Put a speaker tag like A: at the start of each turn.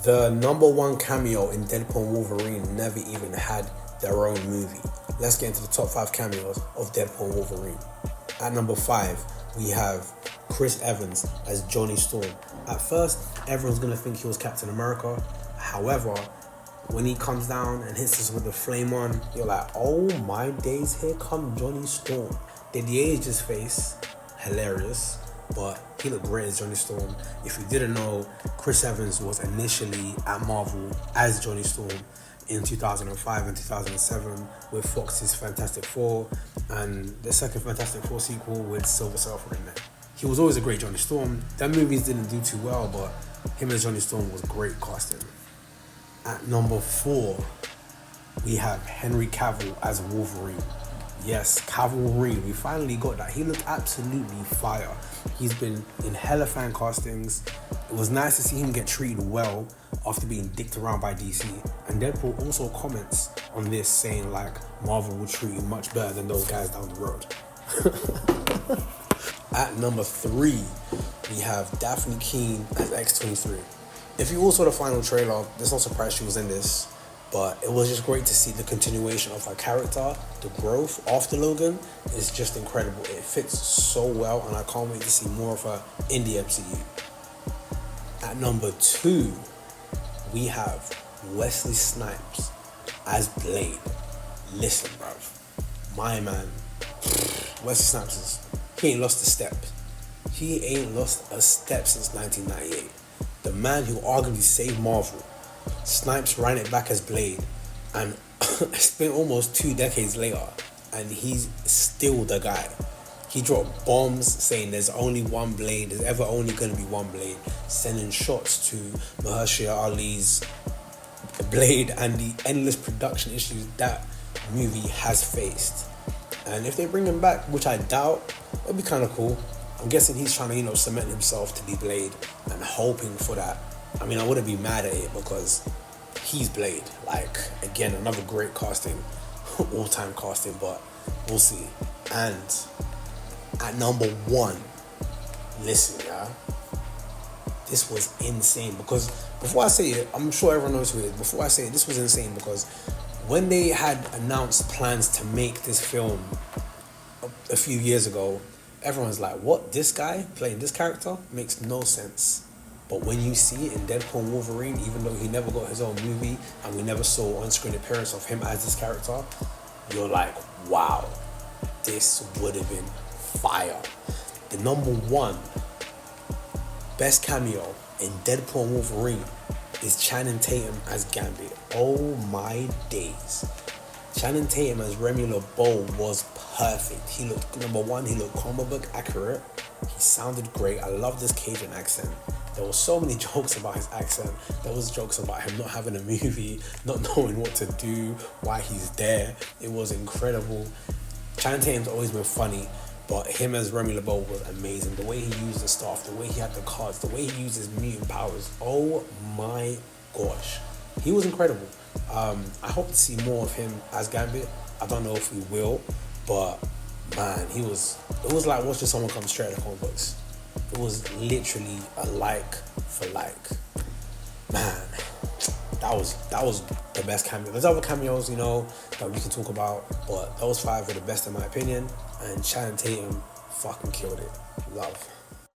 A: The number one cameo in Deadpool and Wolverine never even had their own movie. Let's get into the top 5 cameos of Deadpool and Wolverine. At number 5, we have Chris Evans as Johnny Storm. At first, everyone's gonna think he was Captain America. However, when he comes down and hits us with the flame on, you're like, oh my days, here come Johnny Storm. Did he age his face? Hilarious. But he looked great as Johnny Storm. If you didn't know, Chris Evans was initially at Marvel as Johnny Storm in 2005 and 2007 with Fox's Fantastic Four and the second Fantastic Four sequel with Silver Surfer in there. He was always a great Johnny Storm. Them movies didn't do too well, but him as Johnny Storm was great casting. At number 4, we have Henry Cavill as Wolverine. Yes, Cavalry, we finally got that. He looked absolutely fire. He's been in hella fan castings. It was nice to see him get treated well after being dicked around by DC. And Deadpool also comments on this saying like, Marvel will treat you much better than those guys down the road. At number 3, we have Daphne Keane as X-23. If you all saw the final trailer, there's no surprise she was in this. But it was just great to see the continuation of her character. The growth after Logan is just incredible. It fits so well, and I can't wait to see more of her in the MCU. At number 2, we have Wesley Snipes as Blade. Listen, bruv. My man, Wesley Snipes, he ain't lost a step. He ain't lost a step since 1998. The man who arguably saved Marvel. Snipes ran it back as Blade, and it's been almost 2 decades later, and he's still the guy. He dropped bombs saying there's only one Blade, there's ever only going to be one Blade, sending shots to Mahershala Ali's Blade and the endless production issues that movie has faced. And if they bring him back, which I doubt, it'd be kind of cool. I'm guessing he's trying to, cement himself to be Blade and hoping for that. I mean, I wouldn't be mad at it because he's Blade. Like, again, another great casting, all-time casting, but we'll see. And at number 1, listen, yeah, this was insane because before I say it, I'm sure everyone knows who it is. Before I say it, this was insane because when they had announced plans to make this film a few years ago, everyone's like, what, this guy playing this character? Makes no sense. But when you see it in Deadpool and Wolverine, even though he never got his own movie and we never saw an on-screen appearance of him as this character, you're like, wow, this would have been fire. The number 1 best cameo in Deadpool and Wolverine is Channing Tatum as Gambit. Oh my days. Channing Tatum as Remy LeBeau was perfect. He looked, number 1, he looked comic book accurate. He sounded great. I love this Cajun accent. There were so many jokes about his accent. There was jokes about him not having a movie, not knowing what to do, why he's there. It was incredible. Channing Tatum's always been funny, but him as Remy LeBeau was amazing. The way he used the stuff, the way he had the cards, the way he used his mutant powers. Oh my gosh. He was incredible. I hope to see more of him as Gambit. I don't know if we will, but man, it was like watching someone come straight out of comic books. It was literally a like for like. Man, that was the best cameo. There's other cameos, that we can talk about, but those 5 were the best in my opinion, and Channing Tatum fucking killed it. Love.